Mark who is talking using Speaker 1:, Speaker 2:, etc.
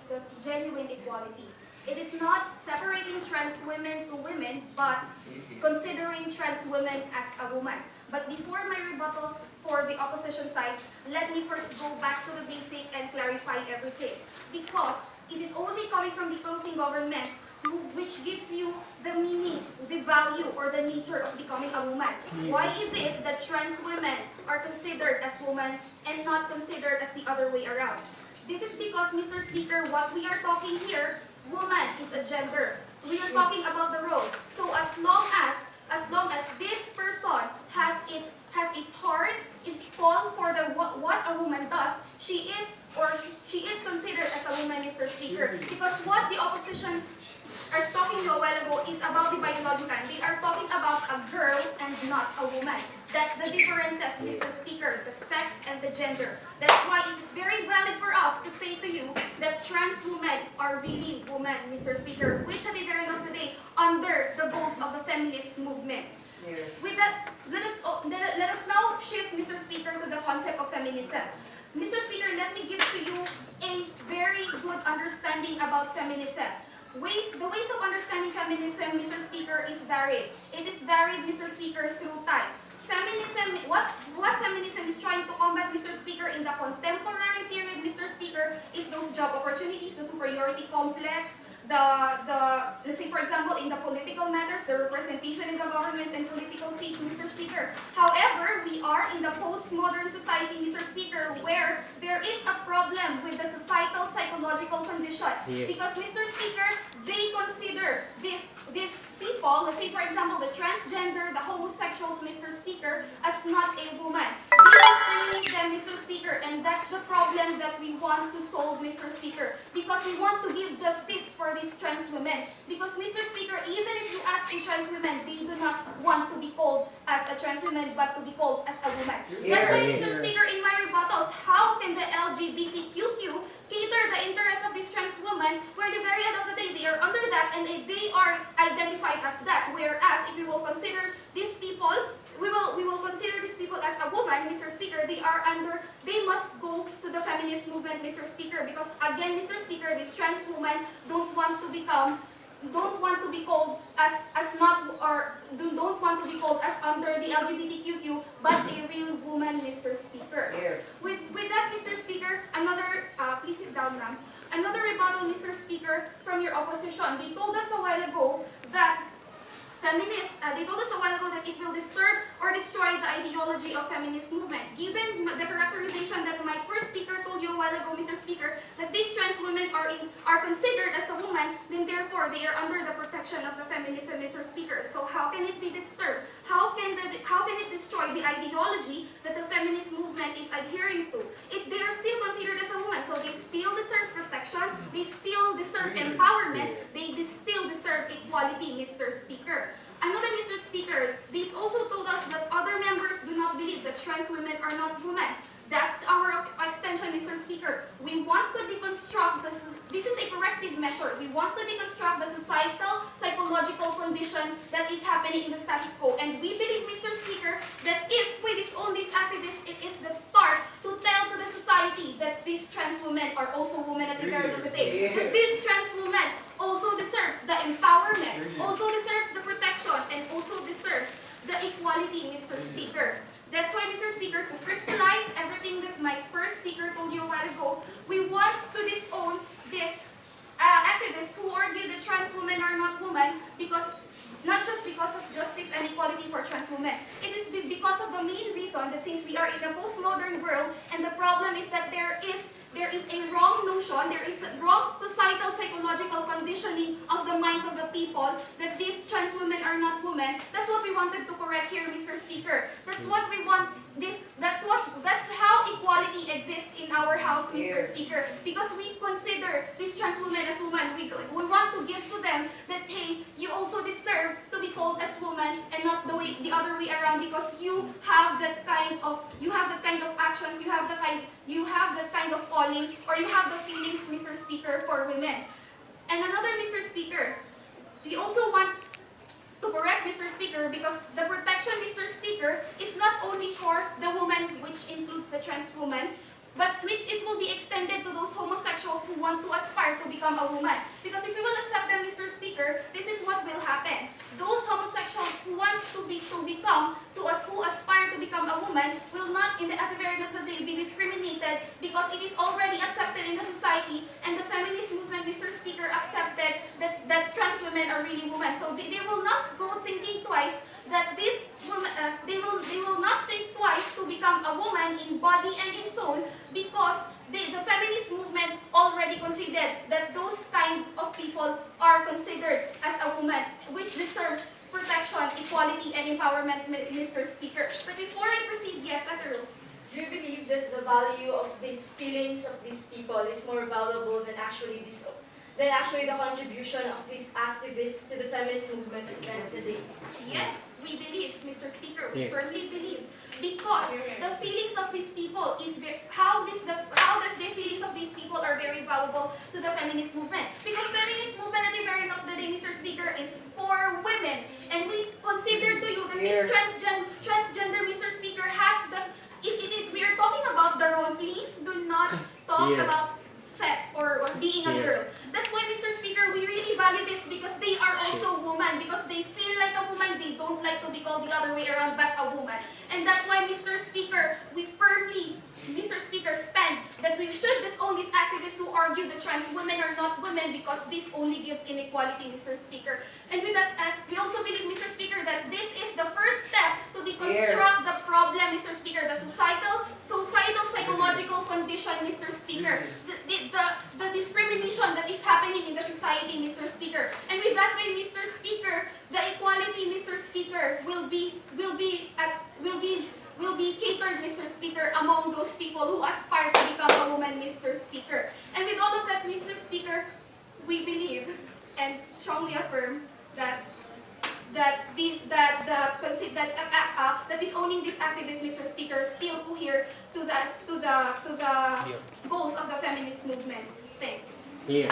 Speaker 1: the genuine equality. It is not separating trans women to women, but considering trans women as a woman. But before my rebuttals for the opposition side, let me first go back to the basic and clarify everything. Because it is only coming from the closing government which gives you the meaning, the value, or the nature of becoming a woman. Why is it that trans women are considered as women and not considered as the other way around? This is because, Mr. Speaker, what we are talking here, woman is a gender. We are talking about the role. So as long as this person has its heart, its fall for what a woman does, she is considered as a woman, Mr. Speaker. Because what the opposition are talking a while ago is about the biological. They are talking about a girl and not a woman. That's the differences, Mr. Speaker, the sex and the gender. That's why it is very valid for us to say to you that trans women are really women, Mr. Speaker, which at the very end of the day, under the goals of the feminist movement. With that, let us now shift, Mr. Speaker, to the concept of feminism. Mr. Speaker, let me give to you a very good understanding about feminism. The ways of understanding feminism, Mr. Speaker, is varied. It is varied, Mr. Speaker, through time. Feminism, what feminism is trying to combat, Mr. Speaker, in the contemporary period, Mr. Speaker, is those job opportunities, the superiority complex, let's say, for example, in the political matters, the representation in the governments and political seats, Mr. Speaker. However, we are in the postmodern society, Mr. Speaker, where there is a problem with the societal psychological condition. Because, Mr. Speaker, they consider these people, let's say, for example, the transgender, the homosexuals, Mr. Speaker, as not a woman. They discriminate them, Mr. Speaker, and that's the problem that we want to solve, Mr. Speaker. Because we want to give justice for these trans women. Because, Mr. Speaker, even if you ask a trans woman, they do not want to be called as a trans woman, but to be called as a woman. That's why, Mr. Speaker, in my rebuttals, how can the LGBTQ cater the interests of these trans women, where the very end of the day, they are under that and they are identified as that. Whereas, if we will consider these people, we will consider these people as a woman, Mr. Speaker, they must go to the feminist movement, Mr. Speaker, because again, Mr. Speaker, these trans women don't want to be called as not, or don't want to be called as under the LGBTQ, but a real woman, Mr. Speaker. With that, Mr. Speaker, another, please sit down, ma'am. Another rebuttal, Mr. Speaker, from your opposition. They told us a while ago that it will disturb or destroy the ideology of feminist movement. Given the characterization that my first speaker told you a while ago, Mr. Speaker, that these trans women are considered as a woman, then therefore they are under the protection of the feminism, Mr. Speaker. So how can it be disturbed? How can it destroy the ideology that the feminist movement is adhering to? They are still considered as a woman, so they still deserve protection, they still deserve empowerment, they still deserve equality, Mr. Speaker. Another, Mr. Speaker, they also told us that other members do not believe that trans women are not women. That's our extension, Mr. Speaker. We want to deconstruct this is a corrective measure. We want to deconstruct the societal, psychological condition that is happening in the status quo. And we believe, Mr. Speaker, that if we disown these activists, it is the start to tell to the society that these trans women are also women at the very end of the day. That this trans woman also deserves the empowerment, also deserves the protection, and also deserves the equality, Mr. Speaker. That's why, Mr. Speaker, to crystallize everything that my first speaker told you a while ago, we want to disown these activists who argue that trans women are not women, because not just because of justice and equality for trans women. It is because of the main reason that since we are in a postmodern world, and the problem is that there is a wrong notion, there is a wrong societal psychological conditioning of the minds of the people that these trans women are not women. That's what we wanted to correct here, Mr. Speaker. That's what we want. That's how equality exists in our house, Mr. Speaker. Because we consider these trans women as women. We want to give to them that, hey, you also deserve to be called as woman and not the other way around, because you have that kind of actions, you have that kind of calling, or you have the feelings, Mr. Speaker, for women. And another, Mr. Speaker, we also want to correct, Mr. Speaker, because the protection, Mr. Speaker, is not only for the woman, which includes the trans woman, but it will be extended to those homosexuals who want to aspire aspire to become a woman. Because if we will accept them, Mr. Speaker, this is what will happen. Those homosexuals who wants to become, to us who aspire to become a woman, will not, at the very end of the day, be discriminated because it is already accepted in the society, and the feminist movement, Mr. Speaker, accepted that trans women are really women. So they will not go thinking twice that this woman, they will not think twice to become a woman in body and in soul, because the feminist movement already considered that those kind of people are considered as a woman, which deserves protection, equality, and empowerment, Mr. Speaker. But before I proceed, yes, Ate Rose.
Speaker 2: Do you believe that the value of these feelings of these people is more valuable than actually the contribution of these activists to the feminist movement at the end of the day?
Speaker 1: Yes, we believe, Mr. Speaker, we firmly believe. Because the feelings of these people is how the feelings of these people are very valuable to the feminist movement. Because feminist movement at the very end of the day, Mr. Speaker, is for women. And we consider to you that this transgender, Mr. Speaker, has the we are talking about the role. Please do not talk about sex or being a girl. That's why, Mr. Speaker, we really value this, because they are also women, because they feel like a woman, they don't like to be called the other way around, but a woman. And that's why, Mr. Speaker, we firmly, Mr. Speaker, stand that we should disown these activists who argue that trans women are not women, because this only gives inequality, Mr. Speaker. And with that, we also believe, Mr. Speaker, that this is the first step to deconstruct the problem, Mr. Speaker, the societal psychological condition, Mr. Speaker, the discrimination that is happening in the society, Mr. Speaker. And with that way, Mr. Speaker, the equality, Mr. Speaker, will be catered, Mr. Speaker, among those people who aspire to become a woman, Mr. Speaker. And with all of that, Mr. Speaker, we believe and strongly affirm that disowning these activists, Mr. Speaker, still cohere to the goals of the feminist movement. Thanks.
Speaker 3: Clear.